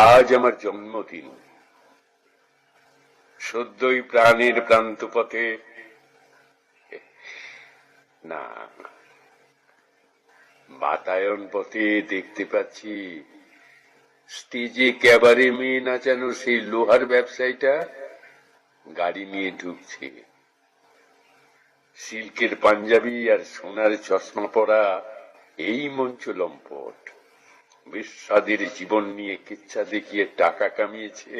আজ আমার জন্মদিন। সদ্যই প্রাণের প্রান্তপথে না, বাতায়ন পথে দেখতে পাচ্ছি স্টেজে ক্যাবারে মেয়ে নাচানো সেই লোহার ব্যবসায়ীটা গাড়ি নিয়ে ঢুকছে। সিল্কের পাঞ্জাবি আর সোনার চশমা পরা এই মঞ্চ লম্পট বেশ্যাদের জীবন নিয়ে কিচ্ছা দেখিয়ে টাকা কামিয়েছে,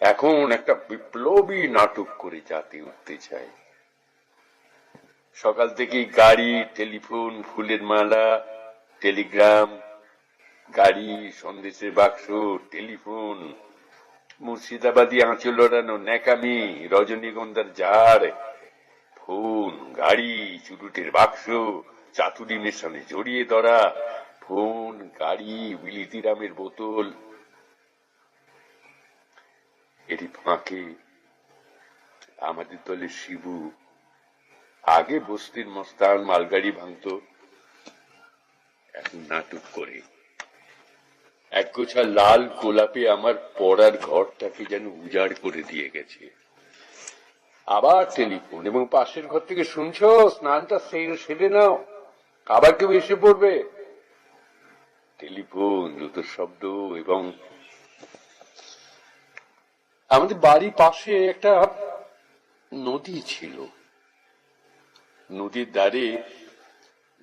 এখন একটা বিপ্লবী নাটক করে জাতি উঠতে চায়। সকাল থেকেই গাড়ি, টেলিফোন, ফুলের মালা, টেলিগ্রাম, গাড়ি, সন্দেশের বাক্স, টেলিফোন, মুর্শিদাবাদী আঁচল ওড়ানো ন্যাকামি, রজনীগন্ধার ঝাড়, ফোন, গাড়ি, চুরুটের বাক্স, চাতুরি মেশানে জড়িয়ে ধরা, ফোন, গাড়ি, বিলিতিরামের বোতল। এটি ফাঁকে আমাদের দলের শিবু আগে বস্তির মস্তান মালগাড়ি ভাঙত, এখন নাটক করে একগোছা লাল গোলাপে আমার পড়ার ঘরটাকে যেন উজাড় করে দিয়ে গেছে। আবার টেলিফোন, এবং পাশের ঘর থেকে শুনছো স্নানটা সেরে নাও, আবার কেউ এসে পড়বে। টেলিফোন, জুতোর শব্দ, এবং আমাদের বাড়ির পাশে একটা নদী ছিল। নদীর ধারে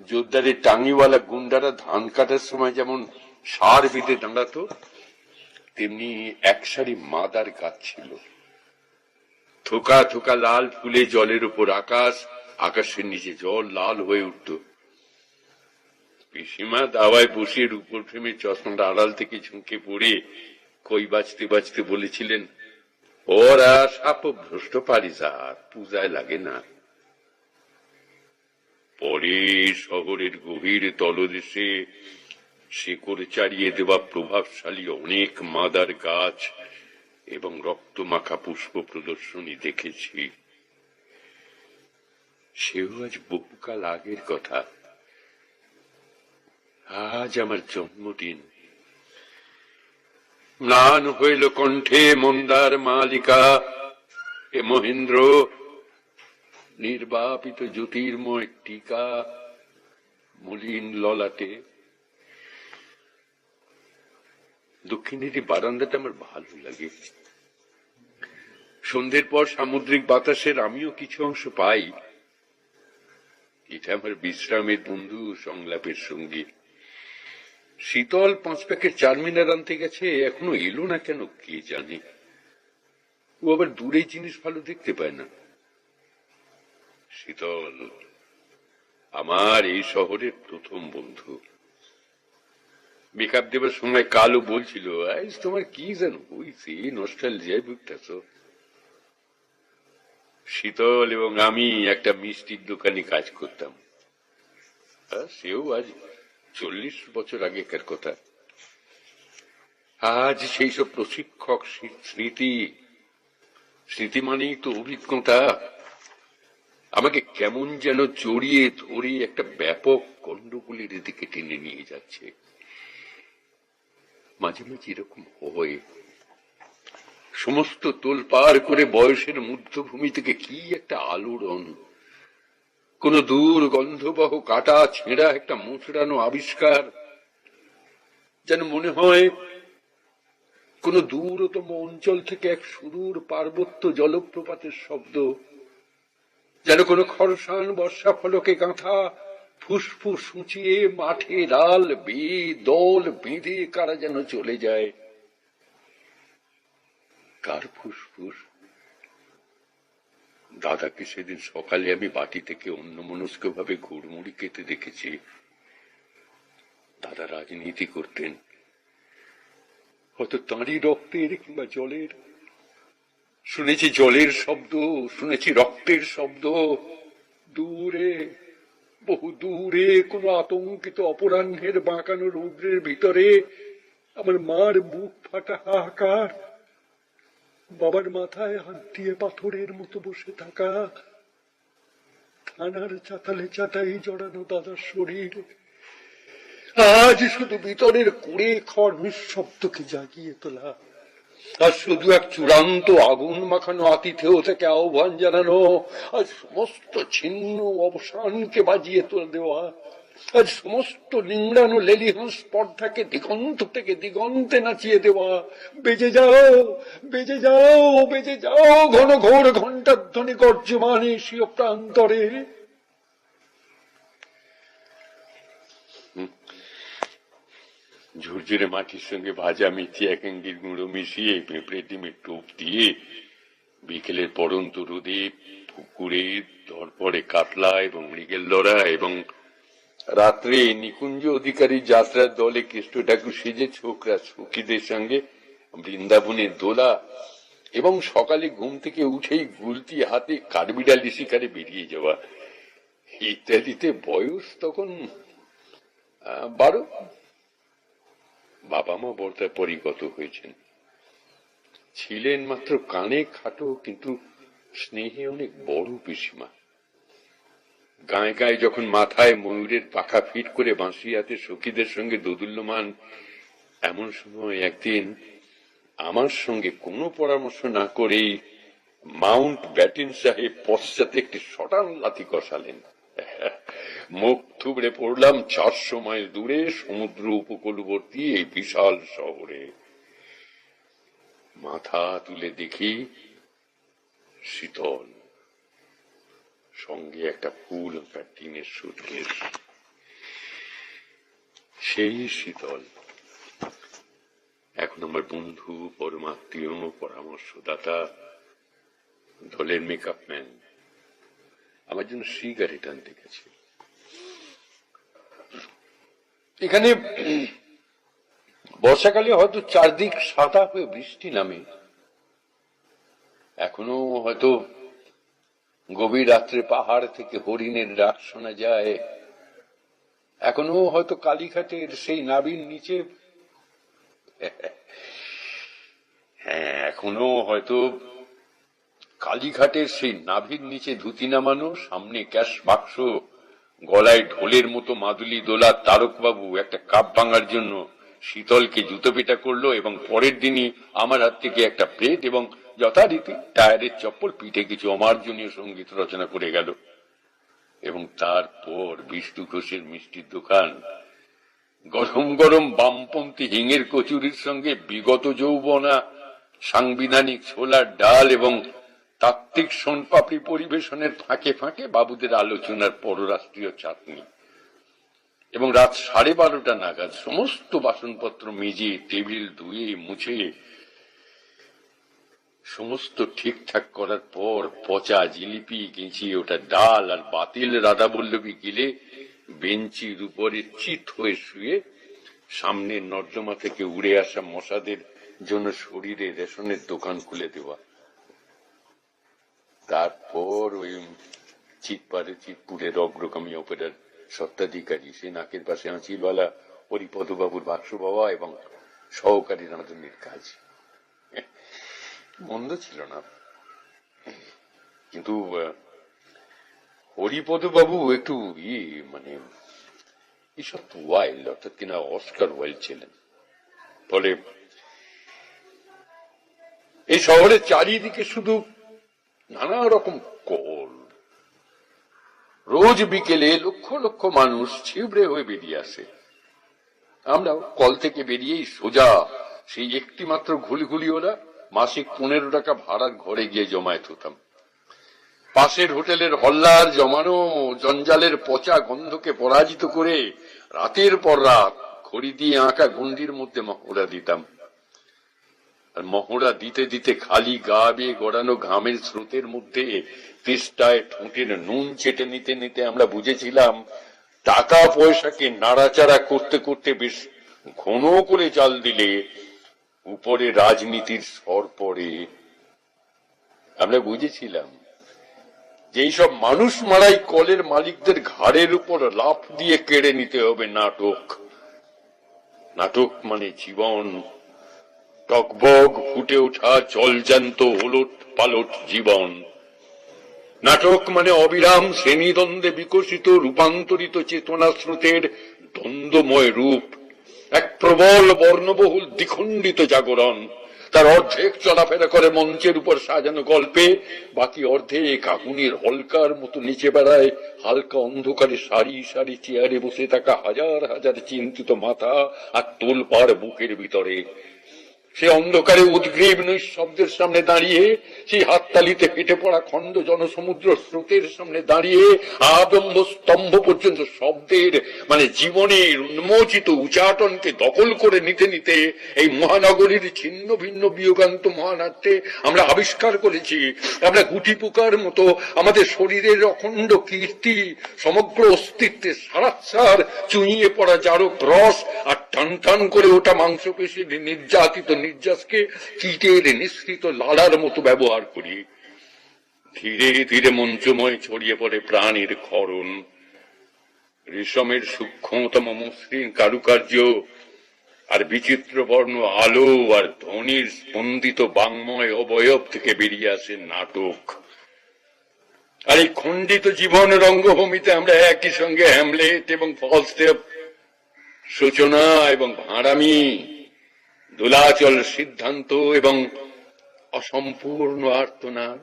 জোরদারের টাঙ্গিওয়ালা গুন্ডারা ধান কাটার সময় যেমন সার বেঁধে দাঁড়াতো, তেমনি এক সারি মাদার গাছ ছিল। থোকা থোকা লাল ফুলে জলের উপর আকাশ, আকাশের নিচে জল লাল হয়ে উঠত। পিসিমা দাওয়ায় বসে রূপোর ফ্রেমে চশমাটা আড়াল থেকে ঝুঁকে পড়ে কই বাঁচতে বাঁচতে বলেছিলেন, ওরা সাপভ্রষ্ট পারিজাত, পূজায় লাগে না। পরে শহরের গভীর তলদেশে শেকড় চাড়িয়ে দেওয়া প্রভাবশালী অনেক মাদার গাছ এবং রক্তমাখা পুষ্প প্রদর্শনী দেখেছি। সেও আজ বহুকাল আগের কথা। আজ আমার জন্মদিন। ম্লান হইল কণ্ঠে মন্দার মালিকা, এ মহেন্দ্র নির্বাপিত জ্যোতির্ময় টিকা মলিন ললাটে। দক্ষিণের এই বারান্দাটা আমার ভালো লাগে। সন্ধ্যের পর সামুদ্রিক বাতাসের আমিও কিছু অংশ পাই। এটা আমার বিশ্রামের বন্ধু, সংলাপের সঙ্গী। শীতল 5 প্যাকেট চারমিনার আনতে গেছে, এখনো এলো না কেন কে জানে। ও আবার দূরে জিনিস ভালো দেখতে পায় না। শীতল আমার এই শহরের প্রথম বন্ধু। মেকআপ দেবার সময় কালও বলছিল, আজ তোমার কি যেন হইছে, নস্টালজিয়ায় ভুগতেছ। শীতল এবং আমি একটা মিষ্টির দোকানে কাজ করতাম। সেও আজ 40 বছর আগেকার কথা। আজ সেই সব প্রশিক্ষক স্মৃতি মানেই তো অভিজ্ঞতা আমাকে কেমন যেন জড়িয়ে ধরে একটা ব্যাপক গন্ডগোলের দিকে টেনে নিয়ে যাচ্ছে। মাঝে মাঝে এরকম হয়, সমস্ত তোল পার করে বয়সের মধ্যভূমি থেকে কি একটা আলোড়ন, কোন দূর গন্ধবহ কাটা ছেঁড়া একটা মোচড়ানো আবিষ্কার, যেন মনে হয় কোন দূরতম অঞ্চল থেকে এক সুদূর পার্বত্য জলপ্রপাতের শব্দ, যেন কোন খরসান বর্ষা ফলকে গাঁথা ফুসফুস উঁচিয়ে মাঠে লাল দল বেঁধে কারা যেন চলে যায়। কার ফুসফুস? দাদাকে সেদিন সকালে আমি বাটি থেকে অন্যমনস্ক ভাবে গুড়মুড়ি খেতে দেখেছি। দাদা রাজনীতি করতেন, হয়তো তাঁরই রক্তের কিংবা জলের। শুনেছি জলের শব্দ, শুনেছি রক্তের শব্দ। দূরে, বহু দূরে কোন আতঙ্কিত অপরাহ্নের বাঁকানো রৌদ্রের ভিতরে আমার মার বুক ফাটা হাহাকার, বাবার মাথায় হাত দিয়ে পাথরের মতো বসে থাকা, থানার চাতালে চাটাই জড়ানো দাদার শরীর, আজ শুধু ভিতরের কুড়ে খাওয়ার নিঃশব্দকে জাগিয়ে তোলা, আর শুধু এক চূড়ান্ত আগুন মাখানো আতিথেয় থেকে আহ্বান জানানো, আর সমস্ত ছিন্ন অবসানকে বাজিয়ে তোলা দেওয়া, আর সমস্ত নিংড়ানো লেলিহান স্পর্ধাকে দিগন্ত থেকে দিগন্তে নাচিয়ে দেওয়া। বেজে যাও, বেজে যাও, বেজে যাও ঘন ঘোর ঘণ্টার ধ্বনি গর্জমান এশীয় প্রান্তরে। ঝুরঝুরে মাটির সঙ্গে ভাজা মেথি একাঙ্গির গুঁড়ো মিশিয়ে পেঁপড়ে ডিমের টোপ দিয়ে বিকেলের পড়ন্ত রোদে পুকুরে ধরপড়ে কাতলা এবং মৃগেল লড়া, এবং রাত্রে নিকুঞ্জ অধিকারী যাত্রার দলে কৃষ্ণ ঠাকুর সেজে ছোকরা সখীদের সঙ্গে বৃন্দাবনের দোলা, এবং সকালে ঘুম থেকে উঠেই গুলতি হাতে কাঠবিড়ালি শিকারে বেরিয়ে যাওয়া ইত্যাদিতে বয়স তখন 12। বাবা মা বর্তায় পরিগত হয়েছেন, ছিলেন মাত্র কানে খাটো কিন্তু স্নেহে অনেক বড় পিসিমা। গায়ে গায়ে যখন মাথায় ময়ূরের পাখা ফিট করে বাঁশি হাতে সখীদের সঙ্গে দোদুল্যমান, এমন সময় একদিন আমার সঙ্গে কোনো পরামর্শ না করেই মাউন্ট ব্যাটেন সাহেব পশ্চাতে একটি শটান লাথি কষালেন। মুখ থুবড়ে পড়লাম 400 মাইল দূরে সমুদ্র উপকূলবর্তী এই বিশাল শহরে। মাথা তুলে দেখি শীতল, সঙ্গে একটা ফুল আঁকা টিনের সুটকেস। সেই শীতল এখন আমার বন্ধু, পরমাত্মীয়, পরামর্শদাতা, দলের মেকআপ ম্যান, আমার জন্য সিগারেট আনতে গেছে। এখানে বর্ষাকালে হয়তো চারদিক সাদা হয়ে বৃষ্টি নামে, এখনো হয়তো গভীর রাত্রে পাহাড় থেকে হরিণের ডাক শোনা যায়, এখনো হয়তো কালীঘাটের সেই নাবির নিচে, হ্যাঁ এখনো হয়তো কালীঘাটের সেই নাভির নিচে ধুতি নামানো, সামনে ক্যাশ বাক্স, গলায় ঢোলের মতো মাদুলি দোলা তারকবাবু একটা কাপ ভাঙার জন্য শীতলকে জুতো পেটা করলো, এবং পরের দিনই আমার হাত থেকে একটা প্লেট এবং যথারীতি টায়ারের চপ্পল, পিঠে কিছু অমার্জনীয় সঙ্গীত রচনা করে গেল। এবং তারপর বিষ্ণু ঘোষের মিষ্টির দোকান, গরম গরম বামপন্থী হিঙের কচুরির সঙ্গে বিগত যৌবনা সাংবিধানিক ছোলার ডাল এবং তাত্ত্বিক সোনপাপড়ি পরিবেশনের ফাঁকে ফাঁকে বাবুদের আলোচনার পররাষ্ট্রীয় চাটনি, এবং রাত 12:30 নাগাদ সমস্ত বাসনপত্র মেজে টেবিল ধুয়ে মুছে সমস্ত ঠিকঠাক করার পর পচা জিলিপি, গেঁচিয়ে ওটা ডাল আর বাতিল রাধা বল্লভী গিলে বেঞ্চির উপরে চিত হয়ে শুয়ে সামনের নর্দমা থেকে উড়ে আসা মশাদের জন্য শরীরে রেশনের দোকান খুলে দেওয়া। তারপর ওই চিতপুরের অগ্রগামী অপেরার সত্ত্বাধিকারী, সে নাকের পাশে আঁচিলওয়ালা হরিপদবাবুর বাক্স বাবা এবং সহকারী রাঁধুনির কাজ। মন্দ ছিল না, কিন্তু হরিপদবাবু একটু মানে এইসব ওয়াইল্ড, অর্থাৎ কিনা অস্কার ওয়াইল্ড ছিলেন। ফলে এই শহরের চারিদিকে শুধু নানা রকম কল, রোজ বিকেলে লক্ষ লক্ষ মানুষ ছিবড়ে হয়ে বেরিয়ে আসে। আমরাও কল থেকে বেরিয়েই সোজা সেই একটি মাত্র ঘুলিঘুলিওলা মাসিক 15 টাকা ভাড়ার ঘরে গিয়ে জমায়েত হতাম। পাশের হোটেলের হল্লার জমানো জঞ্জালের পচা গন্ধকে পরাজিত করে রাতের পর রাত খড়ি দিয়ে আঁকা গন্ডির মধ্যে মহড়া দিতাম। আর মহড়া দিতে দিতে খালি গা বেয়ে গড়ানো ঘামের স্রোতের মধ্যে তেষ্টায় ঠোঁটের নুন চেটে নিতে নিতে আমরা বুঝেছিলাম টাকা পয়সাকে নাড়াচাড়া করতে করতে বেশ ঘন করে জাল দিলে উপরে রাজনীতির স্বর পড়ে। আমরা বুঝেছিলাম যে এইসব মানুষ মারাই কলের মালিকদের ঘাড়ের উপর লাফ দিয়ে কেড়ে নিতে হবে নাটক। নাটক মানে জীবন, টকবগ ফুটে ওঠা জলজ্যান্ত ওলট পালট জীবন। নাটক মানে অবিরাম শ্রেণীদ্বন্দ্বে বিকশিত রূপান্তরিত চেতনা স্রোতের দ্বন্দ্বময় রূপ, এক প্রবল বর্ণবহুল দ্বিখণ্ডিত জাগরণ। তার অর্ধেক চলাফেরা করে মঞ্চের উপর সাজানো গল্পে, বাকি অর্ধেক আগুনের হলকার মতো নিচে বেড়ায় হালকা অন্ধকারে সারি সারি চেয়ারে বসে থাকা হাজার হাজার চিন্তিত মাথা আর তোলপাড় বুকের ভিতরে। সে অন্ধকারে উদ্গ্রীব নিঃশব্দের সামনে দাঁড়িয়ে, সেই হাততালিতে ফেটে পড়া খণ্ড জনসমুদ্র স্রোতের সামনে দাঁড়িয়ে আদম্ব স্তম্ভ পর্যন্ত শব্দের মানে জীবনের উন্মোচিত উচাটনকে দখল করে নিতে নিতে এই মহানগরীর ছিন্ন ভিন্ন বিয়োগান্ত মহানাট্যে আমরা আবিষ্কার করেছি, আমরা গুটি পোকার মতো আমাদের শরীরের অখণ্ড কীর্তি, সমগ্র অস্তিত্বের সারাৎসার চুইয়ে পড়া জারক রস আর টান টান করে ওটা মাংসপেশির নির্যাতিত নির্যাসকে কীটের নিঃসৃত লালার মতো ব্যবহার করি। ধীরে ধীরে মঞ্চময় ছড়িয়ে পড়ে প্রাণীর ক্ষরণ, রেশমের সূক্ষ্মতম মসৃণ কারুকার্য আর বিচিত্র বর্ণ আলো আর ধ্বনির স্পন্দিত বাংময় অবয়ব থেকে বেরিয়ে আসে নাটক। আর এই খণ্ডিত জীবন রঙ্গভূমিতে আমরা একই সঙ্গে হ্যামলেট এবং ফলস্টেপ, সূচনা এবং ভাঁড়ামি, দোলাচল সিদ্ধান্ত এবং অসম্পূর্ণ আর্তনাদ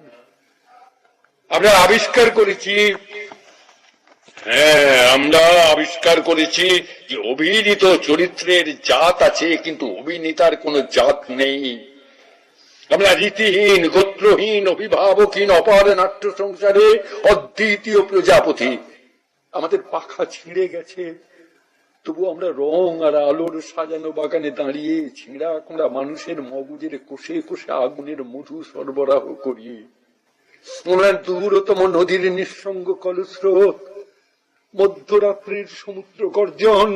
আমরা আবিষ্কার করেছি। আমরা আবিষ্কার করেছি যে অভিনীত চরিত্রের জাত আছে, কিন্তু অভিনেতার কোনো জাত নেই। আমরা রীতিহীন, গোত্রহীন, অভিভাবকহীন অপার নাট্য সংসারে অদ্বিতীয় প্রজাপতি। আমাদের পাখা ছিঁড়ে গেছে, তবু আমরা রং আর আলোর সাজানো বাগানে দাঁড়িয়ে ছিঁড়া কোঁড়া মানুষের মগজের কোষে কোষে আগুনের মধু সরবরাহ করি। আমরা দূরতম নদীর নিঃসঙ্গ কলস্রোত, মধ্যরাত্রির সমুদ্র গর্জন,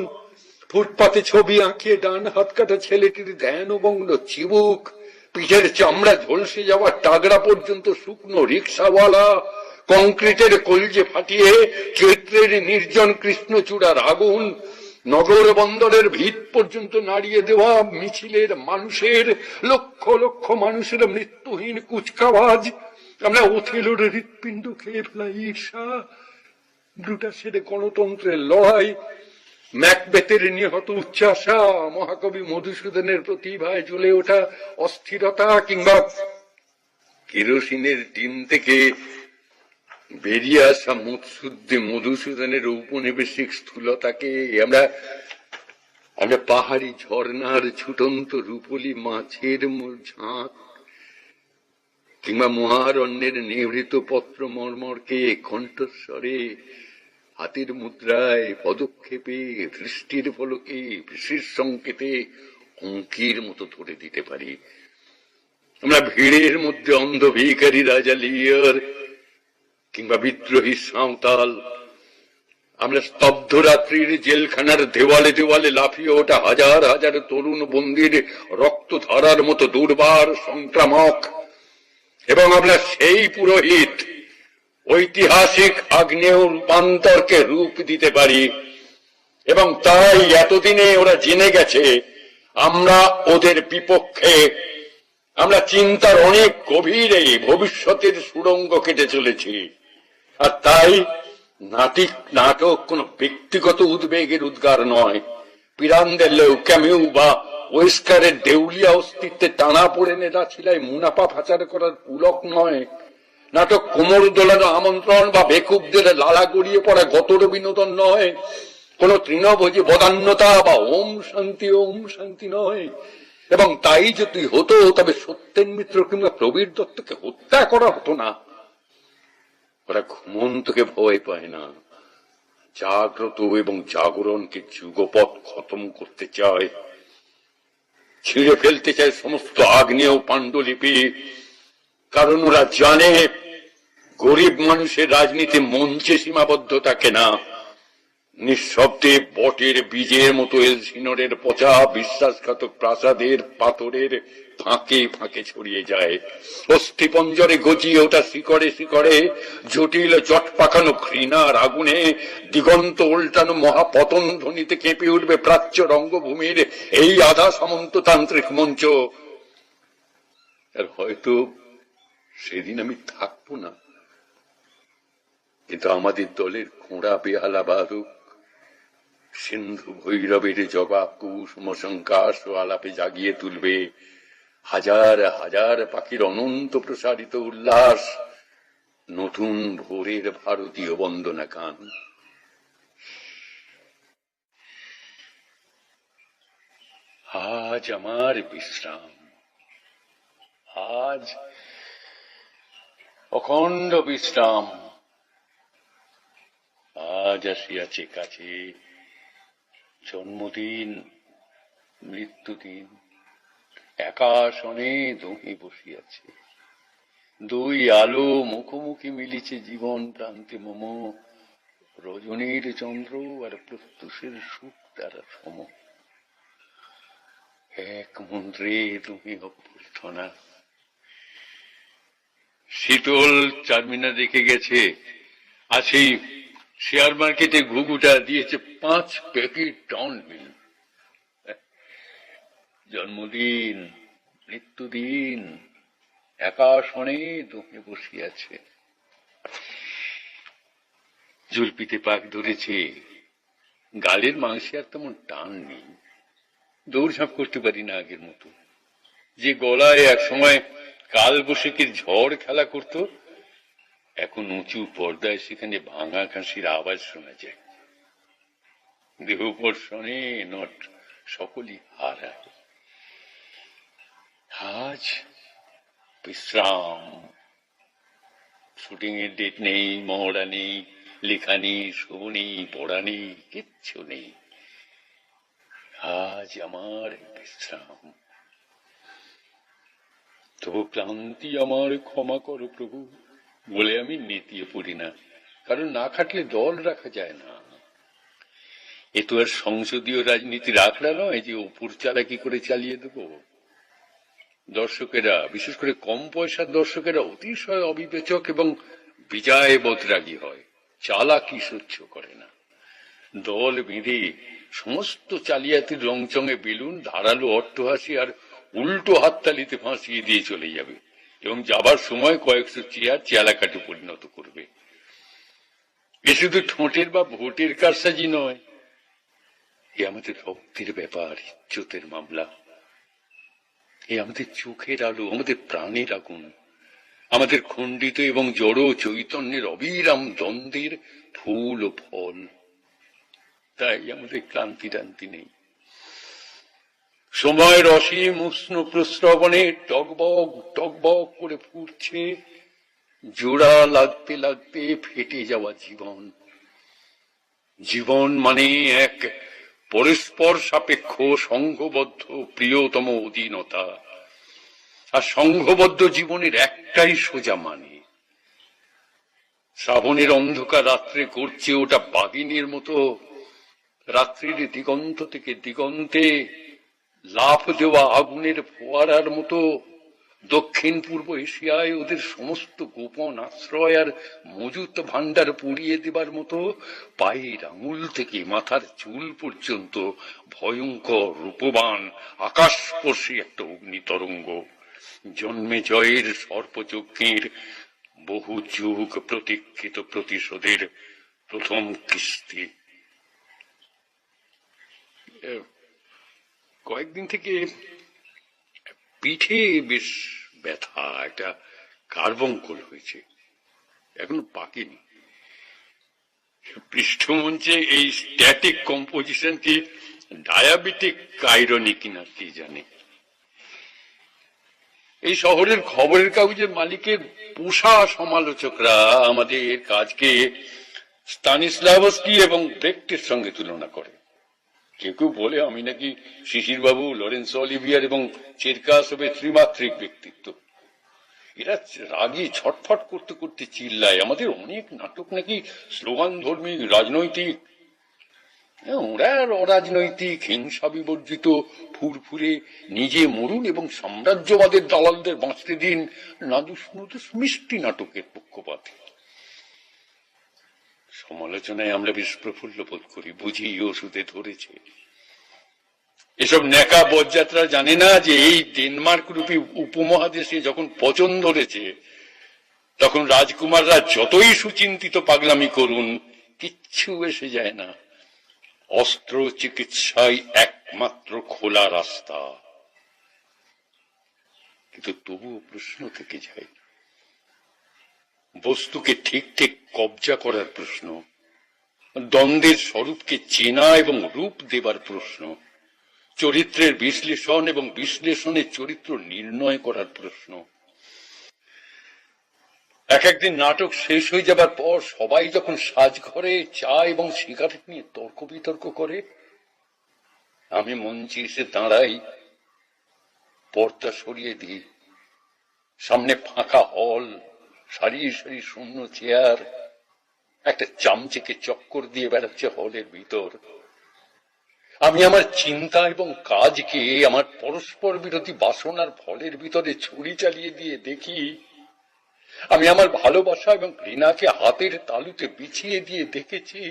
ফুটপাতে ছবি আঁকিয়ে ডান হাত কাটা ছেলেটির ধ্যান বঙ্গ চিবুক, পিঠের চামড়া ঝলসে যাওয়া টাগড়া পর্যন্ত শুকনো রিক্সাওয়ালা, কংক্রিটের কলজে ফাটিয়ে চৈত্রের নির্জন কৃষ্ণচূড়ার আগুন, নগর বন্দরের ভিত পর্যন্ত নাড়িয়ে দেওয়া মিছিলের মানুষের, লক্ষ লক্ষ মানুষের মৃত্যুহীন কুচকাওয়াজ। আমরা ওথেলোর হৃৎপিণ্ড খেয়ে ফেলাই ঈর্ষা, ব্রুটাসের গণতন্ত্রের লড়াই, ম্যাকবেথের নিহত উচ্চাসা, মহাকবি মধুসূদনের প্রতিভায় জ্বলে ওঠা অস্থিরতা, কিংবা কেরোসিনের টিন থেকে বেরিয়ে আসা মধুসূদনের ঔপনিবেশিক স্থূলতাকে আমরা পাহাড়ি ঝর্ণার ছুটন্ত রূপলি মাছের ঝাঁক, কিংবা মহারণ্যের নিভৃত পত্র মর্মরকে কণ্ঠস্বরে, হাতের মুদ্রায়, পদক্ষেপে, দৃষ্টির ফলকে, বিশেষ সংকেতে অঙ্কির মতো ধরে দিতে পারি। আমরা ভিড়ের মধ্যে অন্ধ ভিখারি রাজা লিয়ার কিংবা বিদ্রোহী সাঁওতাল, আমরা স্তব্ধ রাত্রির জেলখানার দেওয়ালে দেওয়ালে লাফিয়ে ওঠা হাজার হাজার তরুণ বন্দির রক্ত ধারার মতো দুর্বার সংক্রামক, এবং আমরা সেই পুরোহিত ঐতিহাসিক আগ্নেয় রূপান্তরকে রূপ দিতে পারি। এবং তাই এতদিনে ওরা জেনে গেছে আমরা ওদের বিপক্ষে। আমরা চিন্তার অনেক গভীরে ভবিষ্যতের সুড়ঙ্গ কেটে চলেছি। আর তাই নাটক কোন ব্যক্তিগত উদ্বেগের উদ্গার নয়, পিরান্দেলেও ক্যামিউ বা ওয়েস্কারের দেউলিয়া অস্তিত্বে টানা পড়ে নেতা ছিলায় মুনাফা পাচার করার পুলক নয়। নাটক কোমর দোলানো আমন্ত্রণ বা বেকুবদের লালা গড়িয়ে পড়া গতর বিনোদন নয়, কোন তৃণভোজী বদান্যতা বা ওম শান্তি নয়। এবং তাই যদি হতো, তবে সত্যেন মিত্র কিংবা প্রবীর দত্তকে হত্যা করা হতো না। ওরা ঘুমন্তকে ভয় পায় না, জাগ্রত এবং জাগরণকে যুগপৎ খতম করতে চায়, ছিঁড়ে ফেলতে চায় সমস্ত আগ্নেয় পাণ্ডুলিপি। কারণ ওরা জানে গরিব মানুষের রাজনীতি মঞ্চে সীমাবদ্ধ থাকে না, নিঃশব্দে বটের বীজের মতো এলসিনোরের পচা বিশ্বাসঘাতক প্রাসাদের পাথরের ফাঁকে ফাঁকে ছড়িয়ে যায়। অস্থিপঞ্জরে গজিয়ে ওঠা শিকড়ে শিকড়ে জটিল জট পাকানো ঘৃণার আগুনে দিগন্ত উল্টানো মহাপতন ধ্বনিতে কেঁপে উঠবে প্রাচ্য রঙ্গভূমির এই আধা সামন্ততান্ত্রিক মঞ্চ। আর হয়তো সেদিন আমি থাকবো না, কিন্তু আমাদের দলের খোঁড়া বেহালা বাদক সিন্ধু ভৈরবের জবাব কুসুম সংকাশ ও আলাপে জাগিয়ে তুলবে হাজার হাজার পাখির অনন্ত প্রসারিত উল্লাস, নতুন ভোরের ভারতীয় বন্দনা গান। আজ আমার বিশ্রাম, আজ অখণ্ড বিশ্রাম। আজ আসিয়াছে কাছে জন্মদিন, মৃত্যুদিন। একাশনে দহি বসিয়াছে, দুই আলো মুখোমুখি মিলিছে জীবন প্রান্তে মম। রজনীর চন্দ্র আর প্রত্যুষের সুখ তারা সম। এক মন্ত্রে তুমি অভ্যর্থনা। শীতল চারমিনা রেখে গেছে, আর সেই শেয়ার মার্কেটে ঘুঘুটা দিয়েছে 5 প্যাকেট টাউনবিল। জন্মদিন, মৃত্যুদিন, একাশনে দমে বসিয়াছে। জুলপিতে পাক ধরেছে, গালের মাংসে আর তেমন টান নেই। দৌড়ঝাঁপ করতে পারি না আগের মতো। যে গলায় এক সময় কাল বৈশাখীর ঝড় খেলা করত, এখন উঁচু পর্দায় সেখানে ভাঙা কাশির আওয়াজ শোনা যায়। দেহ পর্ষণে নট সকলই হারায়। আজ বিশ্রাম। শুটিং এর ডেট নেই, মহড়া নেই, লেখা নেই, শো নেই, পড়া নেই, কিচ্ছু নেই। আজ আমার বিশ্রাম। তবু ক্লান্তি আমার ক্ষমা করো প্রভু বলে আমি নেতিয়ে পড়ি না, কারণ না খাটলে দল রাখা যায় না। এ তো আর সংসদীয় রাজনীতির আখড়া নয় যে উপর চালাকি করে চালিয়ে দেব। দর্শকেরা, বিশেষ করে কম পয়সার দর্শকেরা অতিশয় অবিবেচক এবং বিজয় বদরাগী হয়, চালাকি সহ্য করে না। দল বেঁধে সমস্ত চালিয়াতির রংচঙে বেলুন, ধারালো অট্টহাসি আর উল্টো হাততালিতে ফাঁসিয়ে দিয়ে চলে যাবে এবং যাবার সময় কয়েকশো চেয়ার চেলাকাটে পরিণত করবে। এ শুধু ঠোঁটের বা ভোটের কারসাজি নয়, এ আমাদের রক্তের ব্যাপার, ইজ্জতের মামলা। এ আমাদের চোখের আলো, আমাদের প্রাণের আগুন, আমাদের খণ্ডিত এবং জড় চৈতন্যের অবিরাম দ্বন্দ্বের ফুল ও ফল। তাই আমাদের ক্লান্তি টান্তি নেই। সময়ের অসীম উষ্ণ প্রস্রবণে টকবক টকবক করে ফুটছে জোড়া লাগতে লাগতে ফেটে যাওয়া জীবন। জীবন মানে এক পরস্পর সাপেক্ষ সংঘবদ্ধ প্রিয়তম অধীনতা। আর সংঘবদ্ধ জীবনের একটাই সোজা মানে। শ্রাবণের অন্ধকার রাত্রে করছে ওটা বাগিনীর মতো রাত্রির দিগন্ত থেকে দিগন্তে লাফ দেওয়া আগুনের ফোয়ারার মতো। দক্ষিণ পূর্ব এশিয়ায় ওদের সমস্ত গোপন আশ্রয় আর মজুত ভান্ডার পুড়িয়ে দেবার মতো পায়ের আঙুল থেকে মাথার চুল পর্যন্ত ভয়ঙ্কর রূপবান আকাশস্পর্শী একটা অগ্নিতরঙ্গ। জন্মে জয়ের সর্পযজ্ঞের বহু যুগ প্রতীক্ষিত প্রতিশোধের প্রথম কিস্তি। কয়েকদিন থেকে পিঠে বেশ ব্যথা, একটা কার্বঙ্কল হয়েছে, এখনো পাকেনি। পৃষ্ঠমঞ্চে এই স্ট্যাটিক কম্পোজিশন কি ডায়াবেটিক আইরনি কিনা কি জানে। এই শহরের খবরের কাগজের মালিকের পোষা সমালোচকরা আমাদের কাজকে স্তানিস্লাভস্কি এবং ব্রেক্টের সঙ্গে তুলনা করে। কেউ কেউ বলে আমি নাকি শিশির বাবু, লরেন্স অলিভিয়ার এবং চেরকাসবের ত্রিমাত্রিক ব্যক্তিত্ব। এরা রাগে ছটফট করতে করতে চিল্লায় আমাদের অনেক নাটক নাকি স্লোগান ধর্মী, রাজনৈতিক। ওরা অরাজনৈতিক, হিংসা বিবর্জিত, ফুরফুরে, নিজে মরুন এবং সাম্রাজ্যবাদের দালালদের বাঁচতে দিন নাদুস নুদুস মিষ্টি নাটকের পক্ষপাতী। সমালোচনায় আমরা বেশ প্রফুল্ল বোধ করি, বুঝি ওষুধে ধরেছে। এসব ন্যাকা বরযাত্রা জানে না যে এই ডেনমার্ক রূপী উপমহাদেশে যখন পচন ধরেছে, তখন রাজকুমাররা যতই সুচিন্তিত পাগলামি করুন কিচ্ছু এসে যায় না। অস্ত্র চিকিৎসাই একমাত্র খোলা রাস্তা। কিন্তু তবুও প্রশ্ন থেকে যায়, বস্তুকে ঠিক ঠিক কবজা করার প্রশ্ন, দ্বন্দ্বের স্বরূপকে চেনা এবং রূপ দেবার প্রশ্ন, চরিত্রের বিশ্লেষণ এবং বিশ্লেষণের চরিত্র নির্ণয় করার প্রশ্ন। একদিন নাটক শেষ হয়ে যাবার পর সবাই যখন সাজঘরে চা এবং সিগারেট নিয়ে তর্ক বিতর্ক করে, আমি মঞ্চে এসে দাঁড়াই, পর্দা সরিয়ে দিই, সামনে ফাঁকা হল, সারি সারি শূন্য চেয়ার, একটা চামচেকে চক্কর দিয়ে বেড়াচ্ছে হলের ভিতর। আমি আমার চিন্তা এবং কাজকে আমার পরস্পর বিরোধী বাসনার ফলের ভিতরে ছুরি চালিয়ে দিয়ে দেখি, আমি আমার ভালোবাসা এবং ঘৃণাকে হাতের তালুতে বিছিয়ে দিয়ে দেখেছি,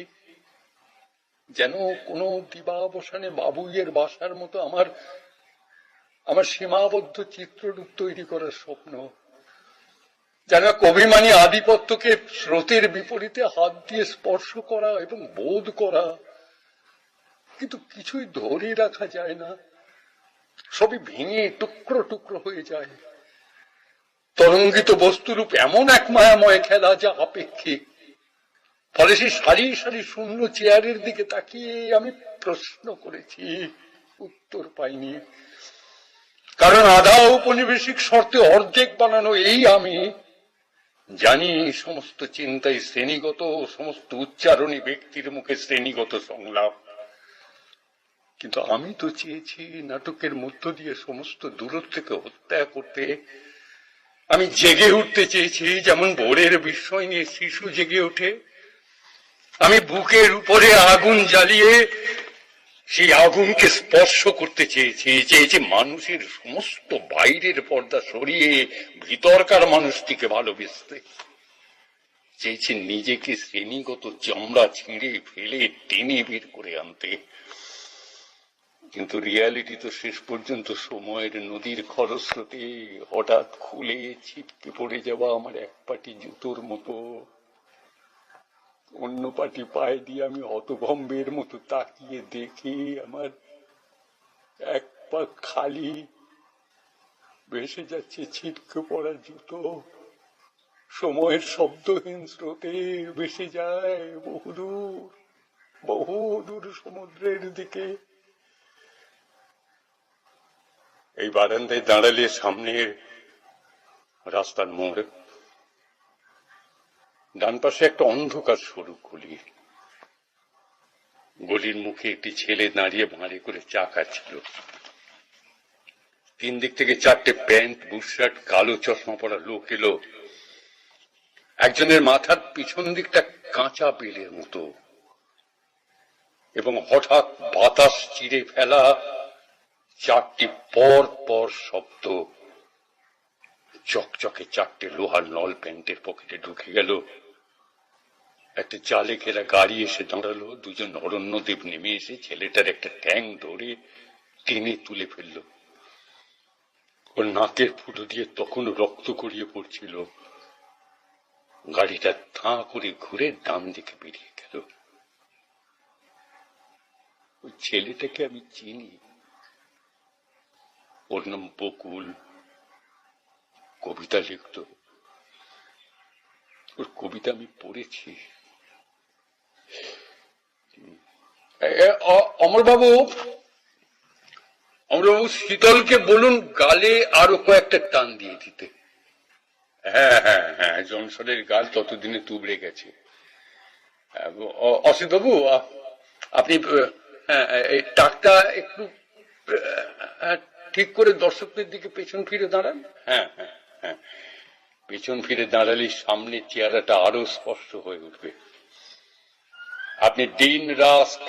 যেন কোনো দিবাবসানে বাবুইয়ের বাসার মতো আমার সীমাবদ্ধ চিত্ররূপ তৈরি করার স্বপ্ন, যেন অভিমানী আধিপত্যকে স্রোতের বিপরীতে হাত দিয়ে স্পর্শ করা এবং বোধ করা, কিন্তু কিছুই ধরে রাখা যায় না, সবই ভেঙে টুকরো টুকরো হয়ে যায়। তরঙ্গিত বস্তুরূপ এমন এক মায়াময় খেলা যা আপেক্ষিক। ফলে সেই সারি সারি শূন্য চেয়ারের দিকে তাকিয়ে আমি প্রশ্ন করেছি, উত্তর পাইনি। কারণ আধা ঔপনিবেশিক শর্তে অর্ধেক বানানো এই আমি জানি, সমস্ত চিন্তাই শ্রেণীগত, সমস্ত উচ্চারণী ব্যক্তির মুখে শ্রেণীগত সংলাপ। কিন্তু আমি তো চেয়েছি নাটকের মধ্য দিয়ে সমস্ত দূরত্বকে হত্যা করতে। আমি জেগে উঠতে চেয়েছি, যেমন ভোরের বিস্ময় নিয়ে শিশু জেগে ওঠে। আমি বুকের উপরে আগুন জ্বালিয়ে সেই আগুনকে স্পর্শ করতে চেয়েছি মানুষের সমস্ত বাইরের পর্দা সরিয়ে ভিতরকার মানুষটিকে ভালোবেসতে চেয়েছি, নিজেকে শ্রেণীগত চামড়া ছিঁড়ে ফেলে টেনে বের করে আনতে। কিন্তু রিয়ালিটি তো শেষ পর্যন্ত সময়ের নদীর খরস্রোতে হঠাৎ খুলে ছিটকে পড়ে যাওয়া আমার এক পাটি জুতোর মতো। অন্য পাটি পায়ে দিয়ে আমি হতভম্বের মতো তাকিয়ে দেখি আমার এক পা খালি, ভেসে যাচ্ছে ছিটকে পড়া জুতো, সময়ের শব্দহীন স্রোতে ভেসে যায় বহুদূর বহুদূর সমুদ্রের দিকে। এই বারান্দায় দাঁড়ালে সামনের রাস্তার মোড়, ডান পাশে একটা অন্ধকার সরু গলি। গলির মুখে একটি ছেলে দাঁড়িয়ে ভাঁড়ে করে চা খাচ্ছিল। তিন দিক থেকে চারটে প্যান্ট বুশশার্ট কালো চশমা পরা লোক এলো। একজনের মাথার পিছন দিকটা কাঁচা বেলের মতো, এবং হঠাৎ বাতাস চিরে ফেলা চারটি পর পর শব্দ চকচকে চারটে লোহার নল প্যান্টের পকেটে ঢুকে গেল। একটা জালে ঘেরা গাড়ি এসে দাঁড়ালো। দুজন অরণ্যদেব নেমে এসে ছেলেটার একটা ট্যাং ধরে টেনে তুলে ফেলল। ওর নাকের ফুটো দিয়ে তখনও রক্ত গড়িয়ে পড়ছিল। গাড়িটা ধাঁ করে ঘুরে ডান দিকে বেরিয়ে গেল। ওই ছেলেটাকে আমি চিনি, ওর নাম বকুল, কবিতা লিখত। ওর কবিতা আমি পড়েছি। অমরবাবু, শীতলকে বলুন গালে আরো কয়েকটা টান দিয়ে দিতে। হ্যাঁ হ্যাঁ হ্যাঁ, জনসনের গাল ততদিনে তুবড়ে গেছে। অসিত বাবু, আপনি এই টাকটা একটু ঠিক করে দর্শকদের দিকে পেছন ফিরে দাঁড়ান। হ্যাঁ হ্যাঁ হ্যাঁ, পেছন ফিরে দাঁড়ালে সামনের চেহারাটা আরো স্পষ্ট হয়ে উঠবে। আপনি দিন রাস্ক,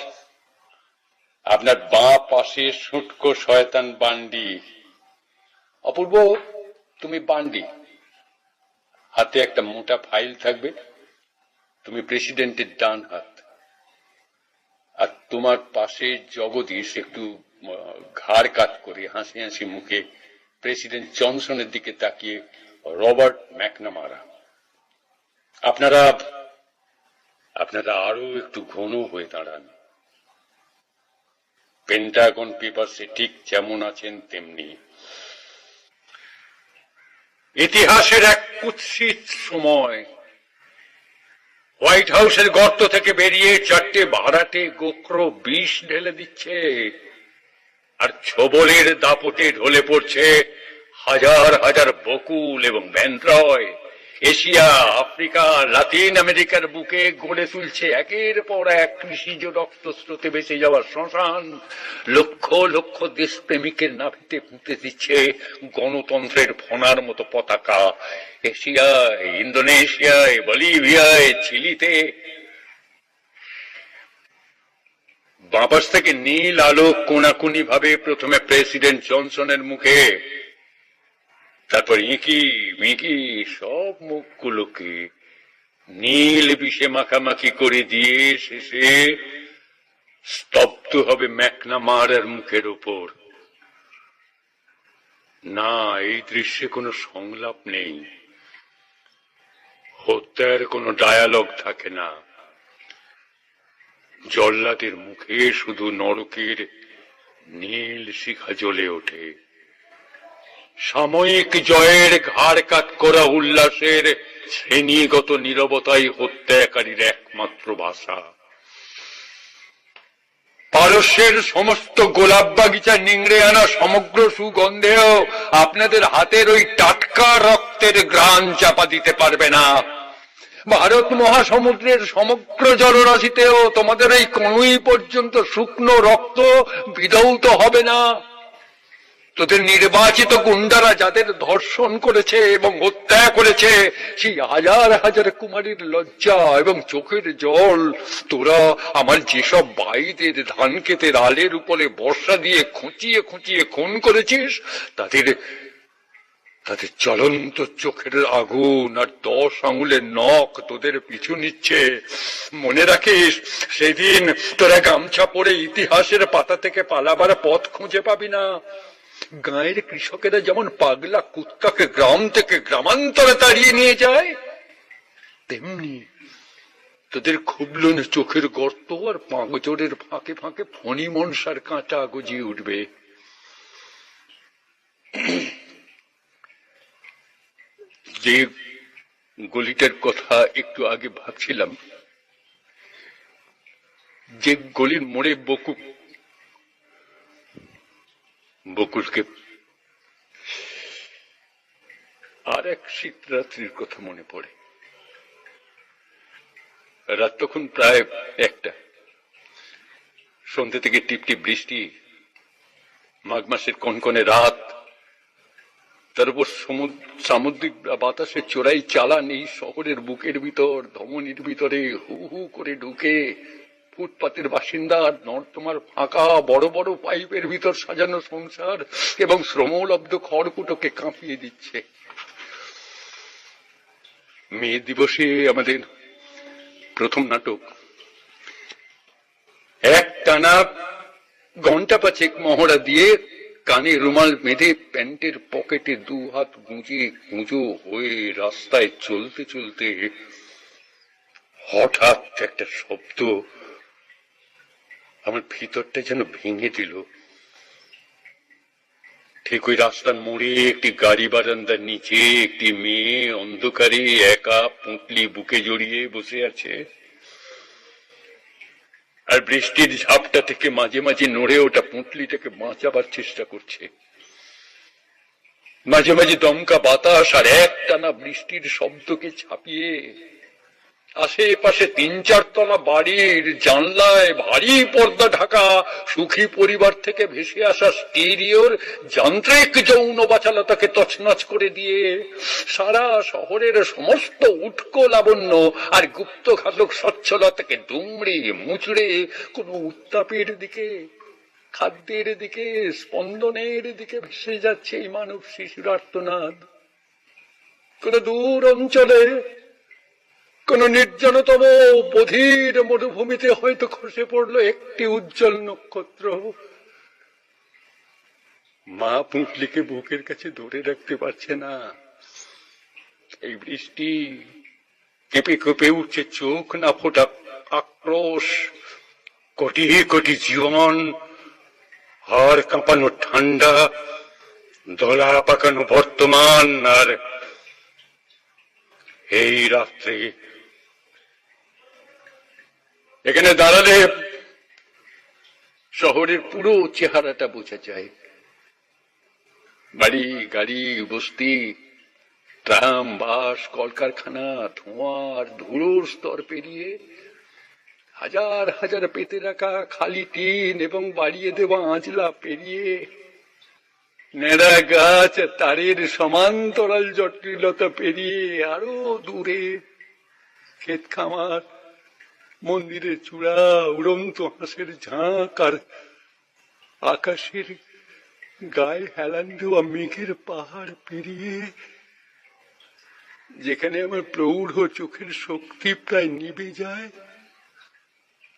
আপনার বাঁ পাশে শুটকো শয়তান বান্ডি। অপূর্ব, তুমি বান্ডি, হাতে একটা মোটা ফাইল থাকবে, তুমি প্রেসিডেন্টের ডান হাত। আর তোমার পাশে জগদীশ একটু ঘাড় কাত করে হাসি হাসি মুখে প্রেসিডেন্ট জনসনের দিকে তাকিয়ে রবার্ট ম্যাকনামারা। আপনারা আরো একটু ঘন হয়ে দাঁড়ান। পেন্টাগন পেপারসে ঠিক যেমন আছেন তেমনি। ইতিহাসের এক কুৎসিত সময় হোয়াইট হাউসের গর্ত থেকে বেরিয়ে 4টে ভাড়াটে গোখরো বিষ ঢেলে দিচ্ছে, আর ছোবলের দাপটে ঢলে পড়ছে হাজার হাজার বকুল এবং ব্যান্ড্রয়। এশিয়া, আফ্রিকা, লাতিন আমেরিকার বুকে গড়ে তুলছে একের পর এক কৃষিজ রক্তস্রোতে ভেসে যাওয়ার শ্মশান। লক্ষ লক্ষ দেশপ্রেমিকের নাভিতে পুঁতে দিচ্ছে গণতন্ত্রের ফনার মতো পতাকা। এশিয়ায়, ইন্দোনেশিয়ায়, বলিভিয়ায়, চিলিতে বাঁপাশ থেকে নীল আলো কোনাকুনি ভাবে প্রথমে প্রেসিডেন্ট জনসনের মুখে, তারপর ইকি মিকি সব মুখগুলোকে নীল বিষে মাখামাখি করে দিয়ে শেষে স্তব্ধ হবে ম্যাকনামারার মুখের উপর। না, এই দৃশ্যে কোনো সংলাপ নেই, হত্যার কোনো ডায়ালগ থাকে না। জল্লাদের মুখে শুধু নরকের নীল শিখা জ্বলে ওঠে। সাময়িক জয়ের ঘাড় কাত করা উল্লাসের শ্রেণীগত নীরবতাই হত্যাকারীর একমাত্র ভাষা। পারস্যের সমস্ত গোলাপ বাগিচা নিংড়ে আনা সমগ্র সুগন্ধেও আপনাদের হাতের ওই টাটকা রক্তের ঘ্রাণ চাপা দিতে পারবে না। ভারত মহাসমুদ্রের সমগ্র জলরাশিতেও তোমাদের এই কনুই পর্যন্ত শুকনো রক্ত বিধৌত হবে না। তোদের নির্বাচিত গুন্ডারা যাদের ধর্ষণ করেছে এবং হত্যা করেছে, সেই হাজার হাজার কুমারীর লজ্জা এবং চোখের জল তোরা আমার যেসব ভাইদের ধান ক্ষেতের আলের উপরে বর্ষা দিয়ে খুঁচিয়ে খুঁচিয়ে খুন করেছিস, তাদের জ্বলন্ত চোখের আগুন আর 10 আঙুলের নখ তোদের পিছু নিচ্ছে। মনে রাখিস, সেদিন তোরা গামছা পরে ইতিহাসের পাতা থেকে পালাবার পথ খুঁজে পাবি না। গাঁয়ের কৃষকেরা যেমন পাগলা কুত্তাকে গ্রাম থেকে গ্রামান্তরে তাড়িয়ে নিয়ে যায়, তেমনি তোদের খুবলন চোখের গর্ত আর পাঁজরের ফাঁকে ফাঁকে ফণি মনসার কাঁটা গজিয়ে উঠবে। যে গলিটার কথা একটু আগে ভাবছিলাম, যে গলির মোড়ে বকুলকে আর এক শীতরাত্রির কথা মনে পড়ে। রাত তখন প্রায় 1টা। সন্ধ্যে থেকে টিপটিপ বৃষ্টি, মাঘ মাসের কনকনে রাত, তার উপর সামুদ্রিক বাতাসের চোরাই চালান এই শহরের বুকের ভিতর, ধমনির ভিতরে হু হু করে ঢুকে ফুটপাতের বাসিন্দা, নর্দমার ফাঁকা বড় বড় পাইপের ভিতর সাজানো সংসার এবং শ্রমলব্ধ খড়কুটোকে কাঁপিয়ে দিচ্ছে। মে দিবসে আমাদের প্রথম নাটক। এক টানা ঘন্টা 5 মহড়া দিয়ে কানে রুমাল বেঁধে প্যান্টের পকেটে 2 হাত গুঁজে গুঁজো হয়ে রাস্তায় চলতে চলতে হঠাৎ একটা শব্দ আমার ভিতরটা যেন ভেঙে দিল। ঠিক ওই রাস্তার মোড়ে একটি গাড়ি বারান্দার নিচে একটি মেয়ে অন্ধকারে একা পুঁটলি বুকে জড়িয়ে বসে আছে, আর বৃষ্টির ঝাপটা থেকে মাঝে মাঝে নড়ে ওটা পুঁটলিটাকে বাঁচাবার চেষ্টা করছে। মাঝে মাঝে দমকা বাতাস আর একটানা বৃষ্টির শব্দকে ছাপিয়ে আশেপাশে 3-4 তলা বাড়ির জানলায় ভারী পর্দা ঢাকা সুখী পরিবার থেকে ভেসে আসা স্টিরিওর যান্ত্রিক যৌন বাচালতাকে তছনছ করে দিয়ে সারা শহরের সমস্ত উটকো লাবণ্য আর গুপ্তঘাতক স্বচ্ছলতাকে দুমড়ে মুচড়ে কোনো উত্তাপের দিকে, খাদ্যের দিকে, স্পন্দনের দিকে ভেসে যাচ্ছে এই মানব শিশুর আর্তনাদ। কোন দূর অঞ্চলে, কোন নির্জনতম বধির মরুভূমিতে হয়তো খসে পড়লো একটি উজ্জ্বল নক্ষত্র। মা পুঁটলিকে বুকের কাছে ধরে রাখতে পারছে না। এই বৃষ্টি কেঁপে কেঁপে উঠছে চোখ না ফোটা আক্রোশ। কোটি কোটি জীবন হাড় কাঁপানো ঠান্ডা, দলা পাকানো বর্তমান, আর এই রাত্রে এখানে দাঁড়ালে শহরের পুরো চেহারাটা বোঝা যায়। বাড়ি, গাড়ি, বস্তি, ট্রাম, বাস, কলকারখানা, ধোঁয়ার ধুলোর স্তর পেরিয়ে হাজার হাজার পেতে রাখা খালি টিন এবং বাড়িয়ে দেওয়া আঁচলা পেরিয়ে নেড়া গাছ, তারের সমান্তরাল জটিলতা পেরিয়ে আরো দূরে ক্ষেত খামার, মন্দিরের চূড়া, উড়ন্ত হাঁসের ঝাঁক, আর আকাশের গায়ে হেলান দেওয়া মেঘের পাহাড় পেরিয়ে যেখানে আমার প্রৌঢ় চোখের শক্তি প্রায় নিভে যায়,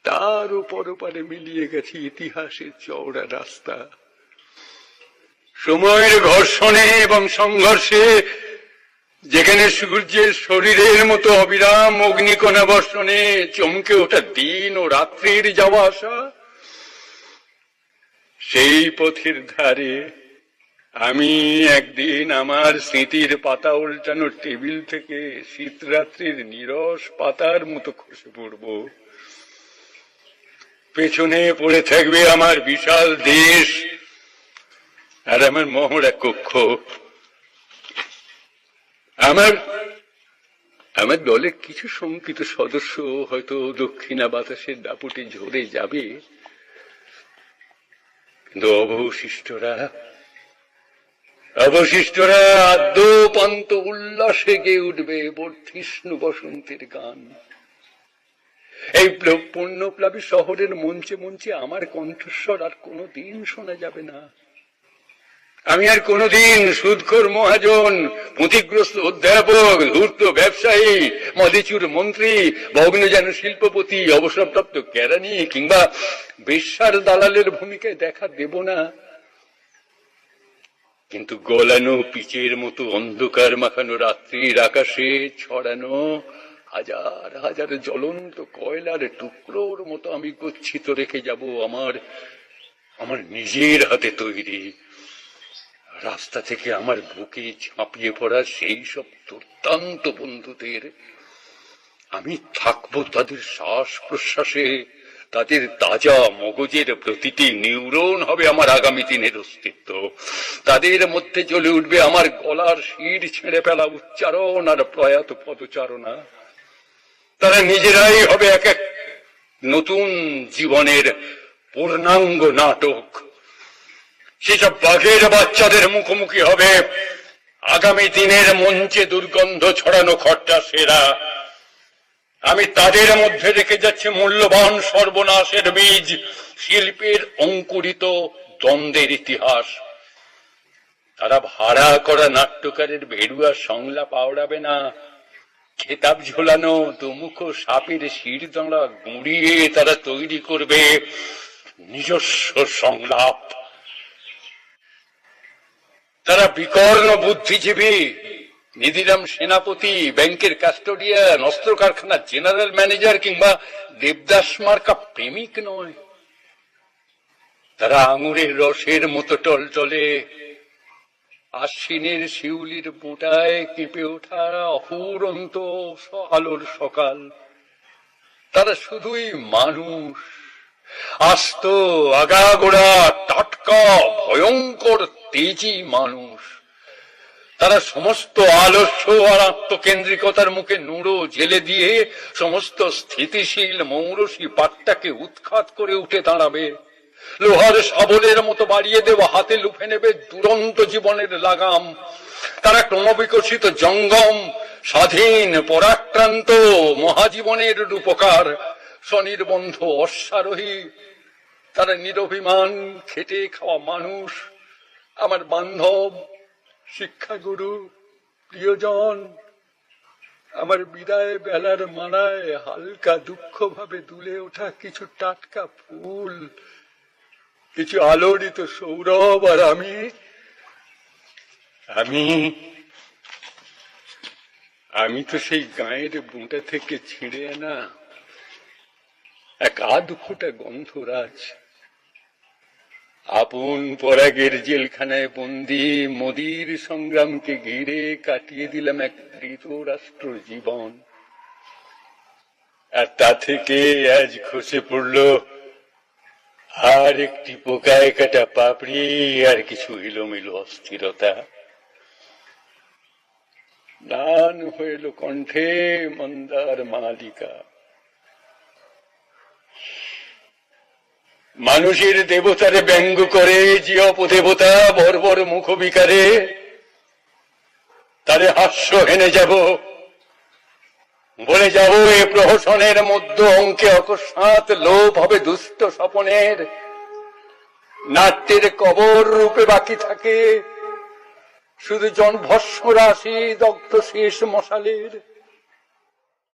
তার পরপারে মিলিয়ে গেছে ইতিহাসের চওড়া রাস্তা। সময়ের ঘর্ষণে এবং সংঘর্ষে যেখানে সূর্যের শরীরের মতো অবিরাম অগ্নিকণা বর্ষণে চমকে ওঠা দিন ও রাত্রির যাওয়া আসা, সেই পথের ধারে আমি একদিন আমার স্মৃতির পাতা উল্টানো টেবিল থেকে শীতরাত্রির নীরস পাতার মতো খসে পড়ব। পেছনে পড়ে থাকবে আমার বিশাল দেশ আর আমার মহড়া কক্ষ। আমার দলের কিছু শঙ্কিত সদস্য হয়তো দক্ষিণা বাতাসের দাপুটে ঝরে যাবে, কিন্তু অবশিষ্টরা আদ্যপান্ত উল্লাসে গেয়ে উঠবে বর্ধিষ্ণু বসন্তের গান। এই পুণ্যপ্লাবী শহরের মঞ্চে মঞ্চে আমার কণ্ঠস্বর আর কোনোদিন শোনা যাবে না। আমি আর কোনোদিন সুদখোর মহাজন, পুঁথিগ্রস্ত অধ্যাপক, ধূর্ত ব্যবসায়ী, মদিচুর মন্ত্রী, ভগ্নজান শিল্পপতি, অবসরপ্রাপ্ত কেরানি কিংবা বেশ্যার দালালের ভূমিকায় দেখা দেব না। কিন্তু গলানো পিচের মতো অন্ধকার মাখানো রাত্রির আকাশে ছড়ানো হাজার হাজার জ্বলন্ত কয়লার টুকরোর মতো আমি গচ্ছিত রেখে যাব আমার নিজের হাতে তৈরি। রাস্তা থেকে আমার বুকে ঝাঁপিয়ে পড়া সেই সব দুর্দান্ত বন্ধুদের। আমি থাকবো তাদের শ্বাস প্রশ্বাসে, তাদের তাজা মগজের প্রতিটি নিউরন হবে আমার আগামী দিনের অস্তিত্ব। তাদের মধ্যে জ্বলে উঠবে আমার গলার শির ছেড়ে ফেলা উচ্চারণ আর প্রয়াত পদচারণা। তারা নিজেরাই হবে এক এক নতুন জীবনের পূর্ণাঙ্গ নাটক। সেসব বাঘের বাচ্চাদের মুখোমুখি হবে আগামী দিনের মঞ্চে দুর্গন্ধ ছড়ানো খট্টা সেরা। আমি তাদের মধ্যে রেখে যাচ্ছি মূল্যবান সর্বনাশের বীজ, শিল্পের অঙ্কুরিত দ্বন্দ্বের ইতিহাস। তারা ভাড়া করা নাট্যকারের ভেড়ুয়া সংলাপ আওড়াবে না, খেতাব ঝোলানো দুমুখ সাপের শির দাঁড়া গুঁড়িয়ে তারা তৈরি করবে নিজস্ব সংলাপ। তারা বিকর্ণ বুদ্ধিজীবী, নিধিরাম সেনাপতি, ব্যাংকের কাস্টোডিয়ান, অস্ত্র কারখানার জেনারেল ম্যানেজার কিংবা দেবদাস মার্কা প্রেমিক নয়। তারা আঙুরের রসের মতো টলটলে, আশ্বিনের শিউলির বোঁটায় কেঁপে ওঠা অফুরন্ত আলোর সকাল। তারা শুধুই মানুষ, আস্ত, আগাগোড়া, টাটকা, ভয়ঙ্কর তেজি মানুষ। তারা সমস্ত আলস্য আর আত্মকেন্দ্রিকতার মুখে নুড়ো জেলে দিয়ে সমস্ত স্থিতিশীল মৌরসী পাটটাকে উৎখাত করে উঠে দাঁড়াবে। লোহার শাবলের মতো বাড়িয়ে দেওয়া হাতে লুফে নেবে দুরন্ত জীবনের লাগাম। তারা ক্রমবিকশিত জঙ্গম, স্বাধীন, পরাক্রান্ত মহাজীবনের রূপকার, স্বনির্বন্ধ অশ্বারোহী। তারা নিরভিমান খেটে খাওয়া মানুষ, আমার বান্ধব, শিক্ষাগুরু, প্রিয়জন। আমার বিদায় বেলার মালায় হালকা দুঃখ ভাবে দুলে ওঠা কিছু টাটকা ফুল, কিছু আলোড়িত সৌরভ। আর আমি তো সেই গায়ের বুঁটা থেকে ছিঁড়ে আনা এক আধ ফোঁটা গন্ধরাজ। আপন পরাগের জেলখানায় বন্দি মোদির সংগ্রামকে ঘিরে কাটিয়ে দিলাম এক ধৃতরাষ্ট্র জীবন। আর তা থেকে আজ খসে পড়ল আর একটি পোকায় কাটা পাপড়ি, আর কিছু এলোমেলো অস্থিরতা। দান হইল কণ্ঠে মন্দার মালিকা। মানুষের দেবতারে ব্যঙ্গ করে যে অপদেবতা বর্বর মুখ বিকারে, তারে হাস্য হেনে যাব, বলে যাব এ প্রহসনের মধ্য অঙ্কে অকস্মাৎ লোভ হবে দুষ্ট স্বপনের। নাট্যের কবর রূপে বাকি থাকে শুধু ভস্ম রাশি দগ্ধ শেষ মশালের।